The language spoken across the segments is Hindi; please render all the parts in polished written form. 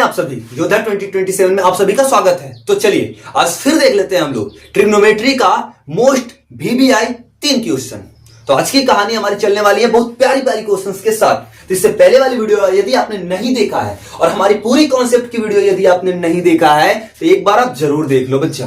आप सभी योद्धा 2027 में आप सभी का स्वागत है। तो चलिए आज फिर देख लेते हैं हम लोग ट्रिग्नोमेट्री का मोस्ट VBI 3 क्वेश्चन। तो आज की कहानी हमारी चलने वाली है बहुत प्यारी प्यारी क्वेश्चंस के साथ। तो इससे पहले वाली वीडियो यदि आपने नहीं देखा है और हमारी पूरी कॉन्सेप्ट की वीडियो यदि आपने नहीं देखा है तो एक बार आप जरूर देख लो बच्चा,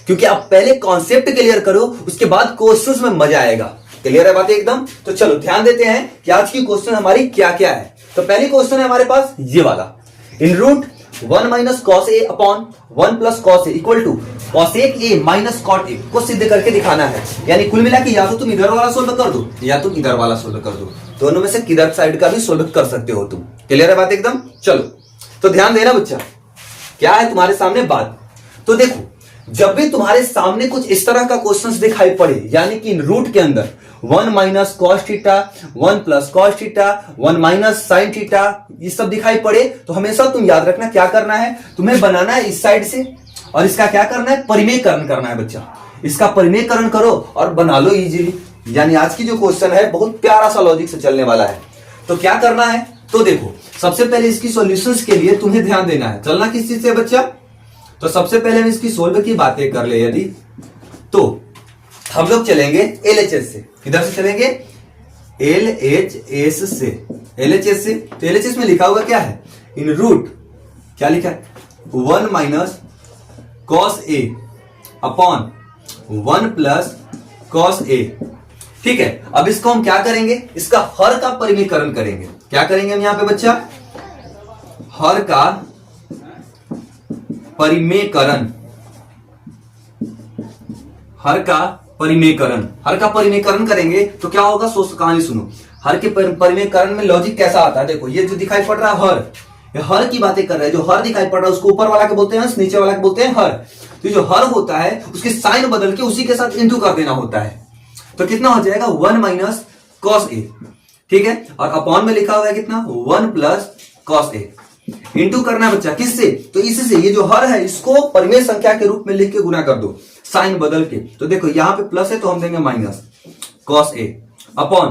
क्योंकि आप पहले कॉन्सेप्ट क्लियर करो उसके बाद क्वेश्चंस में मजा आएगा। क्लियर है बात एकदम? तो चलो ध्यान देते हैं कि आज की क्वेश्चन हमारी क्या क्या है। तो पहली क्वेश्चन है हमारे पास ये वाला, इन root 1 minus cos A upon 1 plus cos A equal to cosec A minus cot A को सिद्ध करके दिखाना है। यानी कुल मिला के या तो तुम इधर वाला सोल्व कर दो या तुम इधर वाला सोल्व कर दो, दोनों में से किधर साइड का भी सोल्व कर सकते हो तुम। क्लियर है बात एकदम? चलो तो ध्यान देना बच्चा, क्या है तुम्हारे सामने बात। तो देखो, जब भी तुम्हारे सामने कुछ इस तरह का क्वेश्चंस दिखाई पड़े, यानी कि इन रूट के अंदर 1 minus cos theta, 1 plus cos theta, 1 minus sine theta, ये सब दिखाई पड़े तो हमेशा तुम याद रखना क्या करना है, तुम्हें बनाना है इस साइड से और इसका क्या करना है, परिमेयकरण करना है बच्चा। इसका परिमेयकरण करो और बना लो इजीली। यानी आज की जो क्वेश्चन है बहुत प्यारा सा लॉजिक से चलने वाला है। तो क्या करना है, तो देखो सबसे पहले इसकी सॉल्यूशंस के लिए तुम्हें ध्यान देना है। चलना किस चीज से बच्चा? तो सबसे पहले हम इसकी सोल्व की बातें कर ले यदि, तो हम लोग चलेंगे LHS से। किधर से चलेंगे? LHS से। LHS से तो LHS में लिखा हुआ क्या है, इन रूट क्या लिखा है, 1 minus cos A upon 1 plus cos ए। ठीक है, अब इसको हम क्या करेंगे, इसका हर का परिमेयकरण करेंगे। क्या करेंगे हम यहां पे बच्चा? हर का परिमेयकरण। हर का परिमेयकरण करेंगे तो क्या होगा, सोच कहानी सुनो। हर के परिमेयकरण में लॉजिक कैसा आता है, देखो ये जो दिखाई पड़ रहा है हर, ये हर की बातें कर रहे हैं। जो हर दिखाई पड़ रहा है उसको ऊपर वाला के बोलते हैं अंश, नीचे वाला के बोलते हैं हर। तो जो हर होता है उसके साइन बदल के उसी के साथ इंटू कर देना होता है। तो कितना हो जाएगा, 1 माइनस कॉस ए। ठीक है, और अपॉन में लिखा हुआ है कितना, 1 प्लस कॉस ए। इंटू करना बच्चा किससे, तो इससे, ये जो हर है इसको परिमेय संख्या के रूप में लिख के गुना कर दो साइन बदल के। तो देखो यहां पे प्लस है तो हम देंगे minus cos A upon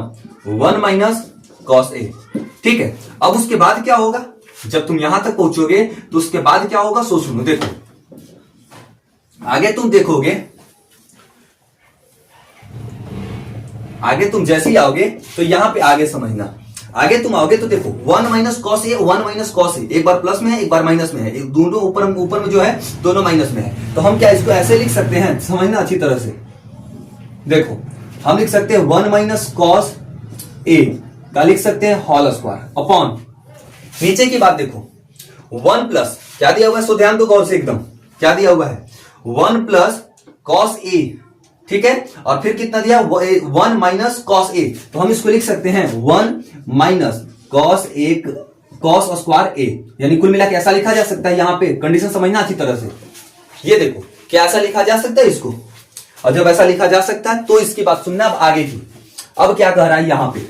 1 minus cos ए। ठीक है, अब उसके बाद क्या होगा, जब तुम यहां तक पहुंचोगे तो उसके बाद क्या होगा, सो सुनो। देखो आगे तुम देखोगे, आगे तुम जैसे ही आओगे तो यहां पे आगे समझना, आगे तुम आओगे तो देखो 1 माइनस कॉस ए, 1 माइनस कॉस ए, एक बार प्लस में है एक बार माइनस में है, एक दोनों ऊपर में जो है दोनों माइनस में है। तो हम क्या इसको ऐसे लिख सकते हैं, समझना अच्छी तरह से। देखो हम लिख सकते हैं 1 माइनस कॉस ए का लिख सकते हैं होल स्क्वायर अपॉन, नीचे की बात देखो 1 प्लस क्या दिया हुआ है, सो ध्यान दो गौर से एकदम, क्या दिया हुआ है 1 प्लस कॉस ए। ठीक है, और फिर कितना दिया, 1 माइनस कॉस ए। तो हम इसको लिख सकते हैं 1 माइनस कॉस ए कॉस स्क्वायर ए। यानी कुल मिला के ऐसा लिखा जा सकता है, यहां पे कंडीशन समझना अच्छी तरह से। ये देखो क्या ऐसा लिखा जा सकता है इसको, और जब ऐसा लिखा जा सकता है तो इसकी बात सुनना अब आगे की। अब क्या कह रहा है यहां पे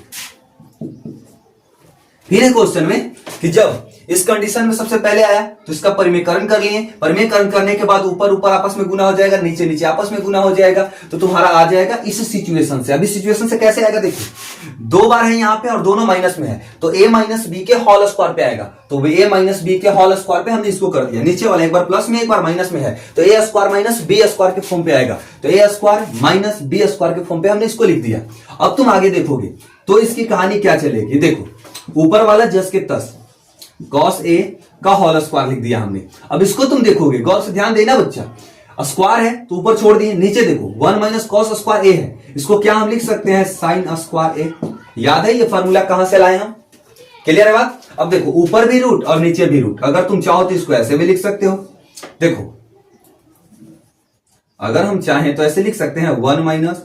फिर क्वेश्चन में कि जब इस कंडीशन में सबसे पहले आया तो इसका परिमेयकरण कर लिए, परिमेयकरण करने के बाद ऊपर ऊपर आपस में गुना हो जाएगा, नीचे नीचे आपस में गुना हो जाएगा, तो तुम्हारा आ जाएगा इस सिचुएशन से। अभी सिचुएशन से कैसे आएगा, देखिए 2 बार है यहां पे और दोनों माइनस में है, तो a माइनस बी के होल स्क्वायर पे आएगा। तो a माइनस बी के होल स्क्वायर पे हमने इसको कर दिया, नीचे वाला एक बार प्लस में एक बार माइनस में है तो a square minus b square के फॉर्म पे आएगा। तो a square minus b square के फॉर्म पे हमने इसको लिख दिया। अब तुम आगे देखोगे तो इसकी कहानी क्या चलेगी, देखो ऊपर वाला जस के तस कॉस ए का होल स्क्वायर लिख दिया हमने। अब इसको तुम देखोगे, गौर से ध्यान देना बच्चा, स्क्वायर है तो ऊपर छोड़ दिए, नीचे देखो 1 माइनस कॉस स्क्वायर ए है, इसको क्या हम लिख सकते हैं, साइन स्क्वायर ए। याद है ये फॉर्मूला कहां से लाए हम? क्लियर है बात? अब देखो ऊपर भी रूट और नीचे भी रूट, अगर तुम चाहो तो इसको ऐसे भी लिख सकते हो। देखो अगर हम चाहें तो ऐसे लिख सकते हैं 1 माइनस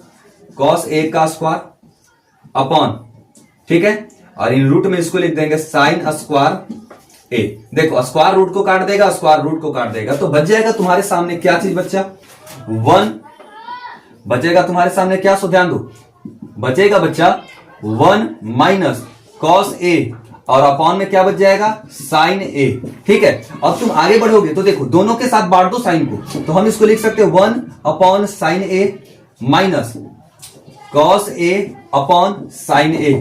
कॉस ए का स्क्वायर अपॉन, ठीक है, और इन रूट में इसको लिख देंगे साइन स्क्वायर ए। देखो स्क्वायर रूट को काट देगा, स्क्वायर रूट को काट देगा, तो बच जाएगा तुम्हारे सामने क्या चीज बच्चा, 1 बचेगा तुम्हारे सामने क्या, सो ध्यान दो, बचेगा बच्चा 1 माइनस कॉस ए और अपॉन में क्या बच जाएगा, साइन ए। ठीक है, अब तुम आगे बढ़ोगे तो देखो दोनों के साथ बांट दो साइन को, तो हम इसको लिख सकते हैं 1 upon sine A minus cos A upon sine ए।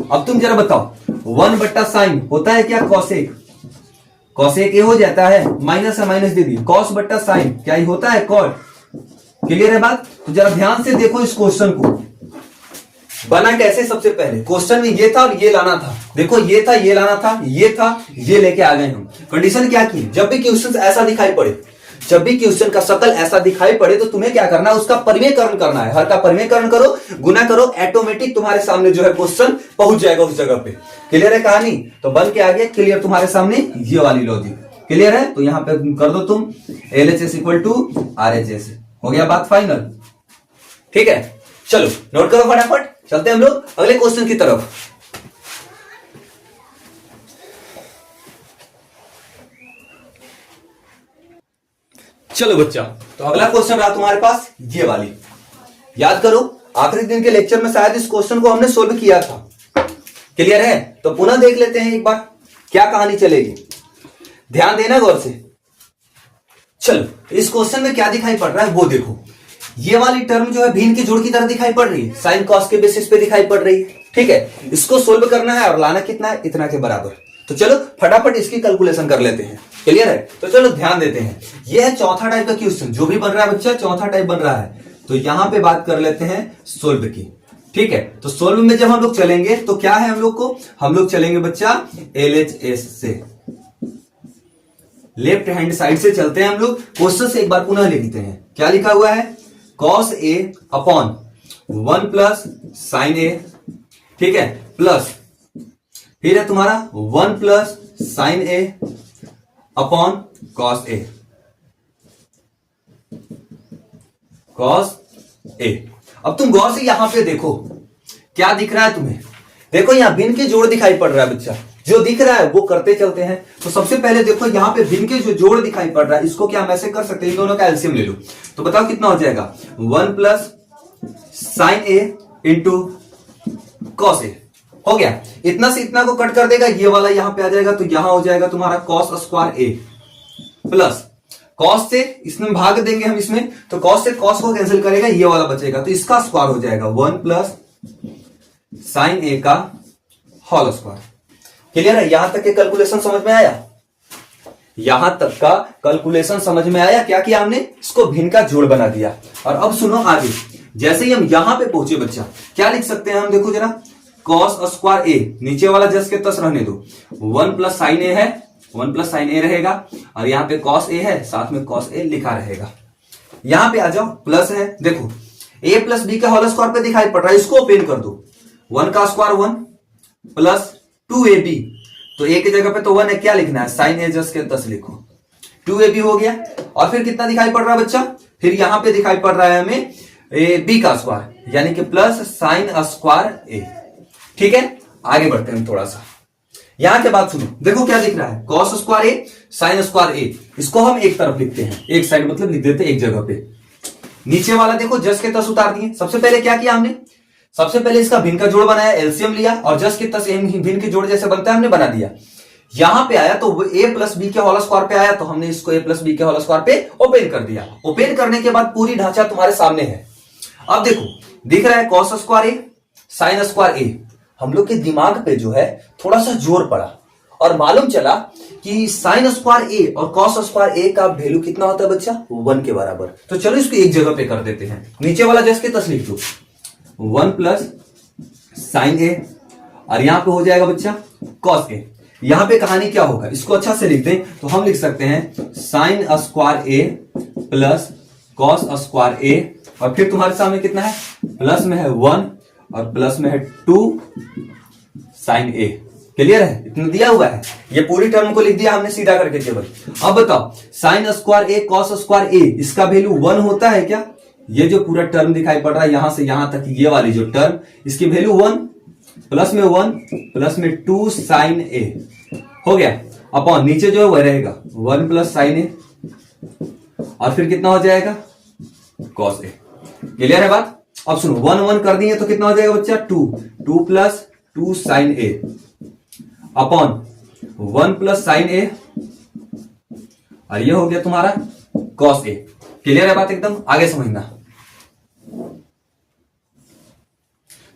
अब तुम जरा बताओ 1 बट्टा साइन होता है क्या, कॉसेक, कॉस एक ए हो जाता है, माइनस है माइनस दे दिए, कॉस बट्टा साइन क्या ही होता है, कॉट। क्लियर है बात? तो जरा ध्यान से देखो इस क्वेश्चन को, बना कैसे। सबसे पहले क्वेश्चन में ये था और ये लाना था, देखो ये था, ये लाना था, ये था, ये लेके आ गए हम। कंडीशन क्या की, जब भी क्वेश्चन ऐसा दिखाई पड़े, जब भी क्वेश्चन का शकल ऐसा दिखाई पड़े तो तुम्हें क्या करना है, उसका परिमेयकरण करना है। हर का परिमेयकरण करो, गुना करो, ऑटोमेटिक तुम्हारे सामने जो है क्वेश्चन पहुंच जाएगा उस जगह पे। क्लियर है कहानी? तो बन के आ गया क्लियर तुम्हारे सामने ये वाली लॉजिक। क्लियर है? तो यहां पे कर दो तुम LHS इक्वल टू RHS, हो गया बात फाइनल। ठीक है, चलो नोट करो फटाफट, चलते हैं हम लोग अगले क्वेश्चन की तरफ। चलो बच्चा, तो अगला क्वेश्चन रहा तुम्हारे पास ये वाली। याद करो आखिरी दिन के लेक्चर में शायद इस क्वेश्चन को हमने सोल्व किया था। क्लियर है? तो पुनः देख लेते हैं एक बार क्या कहानी चलेगी, ध्यान देना गौर से। चलो इस क्वेश्चन में क्या दिखाई पड़ रहा है वो देखो। ये वाली टर्म जो है भिन्न की जोड़ की तरह दिखाई पड़ रही है, साइन कॉस के बेसिस पे दिखाई पड़ रही है। ठीक है, इसको सोल्व करना है और लाना कितना है, इतना के बराबर। तो चलो फटाफट इसकी कैलकुलेशन कर लेते हैं। क्लियर है? तो चलो ध्यान देते हैं, यह है चौथा टाइप का क्वेश्चन जो भी बन रहा है बच्चा, चौथा टाइप बन रहा है। तो यहां पे बात कर लेते हैं सोल्व की। ठीक है, तो सोल्व में जब हम लोग चलेंगे तो क्या है हम लोग को, हम लोग चलेंगे बच्चा LHS से, लेफ्ट हैंड साइड से चलते हैं हम लोग। क्वेश्चन से एक बार पुनः लिखते हैं, क्या लिखा हुआ है, cos A upon 1 plus sine A, ठीक है, प्लस फिर है तुम्हारा 1 plus sine A upon cos A, cos A। अब तुम गौर से यहां पे देखो क्या दिख रहा है तुम्हें, देखो यहां भिन्न के जोड़ दिखाई पड़ रहा है बच्चा, जो दिख रहा है वो करते चलते हैं। तो सबसे पहले देखो यहां पे भिन्न के जो जोड़ दिखाई पड़ रहा है, इसको क्या हम ऐसे कर सकते हैं, इन दोनों का एलसीएम ले लो। तो बताओ कितना हो जाएगा, 1 plus sine A into cos A, हो गया। इतना से इतना को कट कर देगा, ये वाला यहां पे आ जाएगा, तो यहां हो जाएगा तुम्हारा cos square A plus cos से इसमें भाग देंगे हम इसमें, तो कॉस से कॉस को कैंसिल करेगा, ये वाला बचेगा, तो इसका स्क्वायर हो जाएगा 1 प्लस साइन A का होल स्क्वायर। क्लियर है? यहां तक के कैलकुलेशन समझ में आया? यहां तक का कैलकुलेशन समझ में आया? क्या किया हमने, इसको भिन्न का जोड़ बना दिया। और अब सुनो आगे, जैसे ही हम यहां पे पहुंचे बच्चा, क्या लिख सकते हैं हम, देखो जरा, कॉस स्क्वायर A, नीचे वाला जस के तस रहने दो, 1 प्लस साइन A है, 1 प्लस साइन A रहेगा, और यहां पे कॉस A है, साथ में कॉस A लिखा रहेगा। यहां पे आ जाओ, प्लस है, देखो A प्लस B का होल स्क्वायर पे दिखाई पड़ रहा है, इसको ओपन कर दो, 1 का स्क्वायर 1 प्लस 2AB, तो A की जगह पे तो 1 है, क्या लिखना है, साइन A जस के तस लिखो, 2AB हो गया। और फिर कितना दिखाई पड़ रहा है बच्चा, फिर यहां पे दिखाई पड़ रहा है हमें B का स्क्वायर, यानी कि प्लस साइन स्क्वायर A। ठीक है, आगे बढ़ते हैं थोड़ा सा। यहां के बाद सुनो, देखो क्या दिख रहा है, cos square A sine square A, इसको हम एक तरफ लिखते हैं, एक साइड मतलब लिख देते हैं एक जगह पे। नीचे वाला देखो जस के तस उतार दिए। सबसे पहले क्या किया हमने, सबसे पहले इसका भिन्न का जोड़ बनाया, एलसीएम लिया, और जस के तस भिन्न के जोड़ जैसे बनता है हमने बना दिया। यहां पे आया तो A प्लस बी के होल स्क्वायर पे आया, तो हमने इसको A प्लस बी के होल स्क्वायर पे ओपन कर दिया। ओपन करने के बाद पूरी ढांचा तुम्हारे सामने है। अब देखो दिख रहा है cos square A sine square A, हम लोग के दिमाग पे जो है थोड़ा सा जोर पड़ा और मालूम चला कि साइन स्क्वायर A और कॉस स्क्वायर A का वैल्यू कितना होता है बच्चा, 1 के बराबर। तो चलो इसको एक जगह पे कर देते हैं, नीचे वाला जस के तस लिख दो, 1 प्लस साइन A, और यहां पे हो जाएगा बच्चा कॉस A। यहां पे कहानी क्या होगा, इसको अच्छा से लिख दें तो हम लिख सकते हैं sine square A plus cos square A, और फिर तुम्हारे सामने कितना है, प्लस में है 1 और प्लस में है 2 साइन A। क्लियर है? इतना दिया हुआ है, ये पूरी टर्म को लिख दिया हमने सीधा करके केवल। अब बताओ sine square A cos square A, इसका वैल्यू 1 होता है क्या, ये जो पूरा टर्म दिखाई पड़ रहा है यहां से यहां तक, ये वाली जो टर्म, इसकी वैल्यू 1 प्लस में 1 प्लस में 2 साइन A हो गया, अपॉन नीचे जो है वह रहेगा 1 प्लस साइन A, और फिर कितना हो जाएगा कॉस A। क्लियर है बात? अब सुनो 1 1 कर दिए तो कितना हो जाएगा बच्चा, 2 plus 2 sine A upon 1 plus sine A, और ये हो गया तुम्हारा कॉस A। क्लियर है बात एकदम? आगे समझना।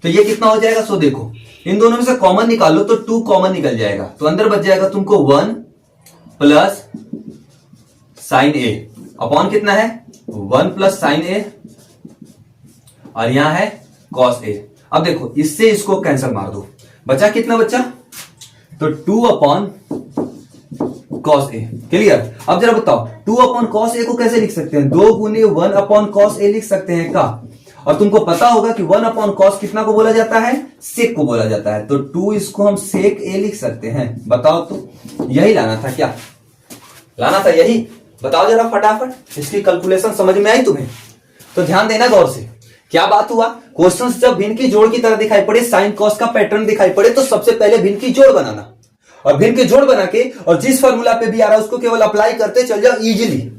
तो ये कितना हो जाएगा, सो देखो इन दोनों में से कॉमन निकालो तो 2 कॉमन निकल जाएगा, तो अंदर बच जाएगा तुमको 1 प्लस साइन ए अपॉन कितना है 1 प्लस साइन ए और यहां है कॉस ए। अब देखो इससे इसको कैंसिल मार दो, बचा कितना बच्चा, तो 2 अपॉन कॉस ए। क्लियर। अब जरा बताओ 2 अपॉन कॉस ए को कैसे लिख सकते हैं, 2 गुने 1 अपॉन कॉस ए लिख सकते हैं का। और तुमको पता होगा कि 1 अपॉन कॉस कितना को बोला जाता है, सेक को बोला जाता है, तो 2 इसको हम सेक ए लिख सकते हैं। बताओ तो यही लाना था क्या, लाना था यही, बताओ जरा फटाफट। इसकी कैलकुलेशन समझ में आई तुम्हें, तो ध्यान देना गौर से। क्या बात हुआ, क्वेश्चंस जब भिन्न की जोड़ की तरह दिखाई पड़े, साइन कॉस का पैटर्न दिखाई पड़े, तो सबसे पहले भिन्न की जोड़ बनाना, और भिन्न की जोड़ बना के और जिस फार्मूला पे भी आ रहा है उसको केवल अप्लाई करते चल जाओ इजीली,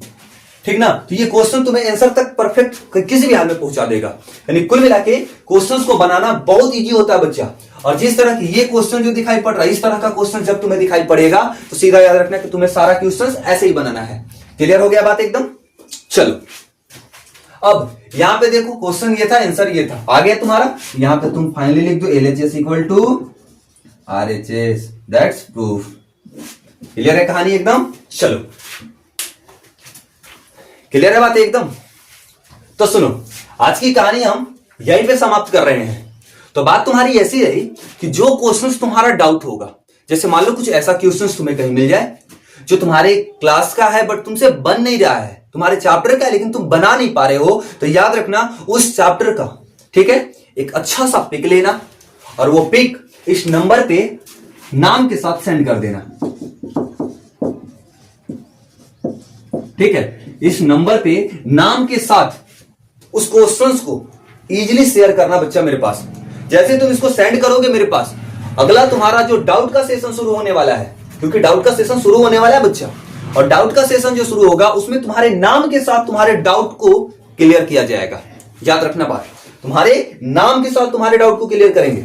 ठीक ना। तो ये क्वेश्चन तुम्हें आंसर तक परफेक्ट किसी भी हाल में पहुंचा देगा। यानी कुल मिला के क्वेश्चंस को बनाना बहुत इजी होता है बच्चा। और जिस तरह की ये क्वेश्चन जो दिखाई पड़ रहा है, इस तरह का क्वेश्चन जब तुम्हें दिखाई पड़ेगा तो सीधा याद रखना कि तुम्हें सारा क्वेश्चन ऐसे ही बनाना है। क्लियर हो गया बात एकदम। चलो अब यहां पे देखो क्वेश्चन ये था, आंसर ये था, आ गया तुम्हारा। यहां पे तुम फाइनली लिख दो LHS equal to RHS, that's proof. Clear है कहानी एकदम। चलो क्लियर है बात एकदम। तो सुनो आज की कहानी हम यहीं पे समाप्त कर रहे हैं। तो बात तुम्हारी ऐसी रही कि जो क्वेश्चंस तुम्हारा डाउट होगा, जैसे मान लो कुछ ऐसा क्वेश्चंस तुम्हें कहीं मिल जाए जो तुम्हारे क्लास का है बट तुमसे बन नहीं रहा है, तुम्हारे चैप्टर का है लेकिन तुम बना नहीं पा रहे हो, तो याद रखना उस चैप्टर का, ठीक है, एक अच्छा सा पिक लेना और वो पिक इस नंबर पे नाम के साथ सेंड कर देना। ठीक है, इस नंबर पे नाम के साथ उस क्वेश्चंस को इजीली शेयर करना बच्चा मेरे पास। जैसे तुम इसको सेंड करोगे मेरे पास, अगला तुम्हारा जो डाउट का सेशन शुरू होने वाला है, क्योंकि डाउट का सेशन शुरू होने वाला है बच्चा, और डाउट का सेशन जो शुरू होगा उसमें तुम्हारे नाम के साथ तुम्हारे डाउट को क्लियर किया जाएगा। याद रखना बात, तुम्हारे नाम के साथ तुम्हारे डाउट को क्लियर करेंगे।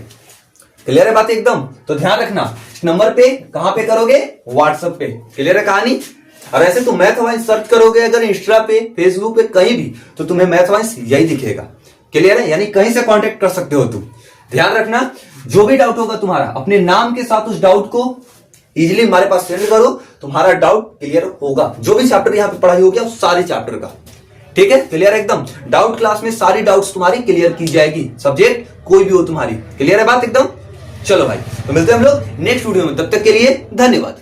क्लियर है बात एकदम। तो ध्यान रखना इस नंबर पे कहां पे करोगे, व्हाट्सएप पे। क्लियर है कहानी। और ऐसे तुम मैथ वाइंस सर्च करोगे अगर इंस्टा पे, फेसबुक पे, कहीं भी, तो तुम्हें मैथ वाइंस यही दिखेगा। क्लियर है, यानी कहीं से कांटेक्ट कर सकते हो तुम। ध्यान रखना जो भी डाउट होगा तुम्हारा, अपने नाम के साथ उस डाउट को इजीली हमारे पास सेंड करो, तुम्हारा डाउट क्लियर होगा। जो भी चैप्टर यहां पे पढ़ाई होगी उस सारे चैप्टर का, ठीक है। क्लियर है एकदम। डाउट क्लास में सारी डाउट्स तुम्हारी क्लियर की जाएगी, सब्जेक्ट कोई भी हो तुम्हारी। क्लियर है बात एकदम। चलो भाई, तो मिलते हैं हम लोग नेक्स्ट वीडियो में, तब तक के लिए धन्यवाद।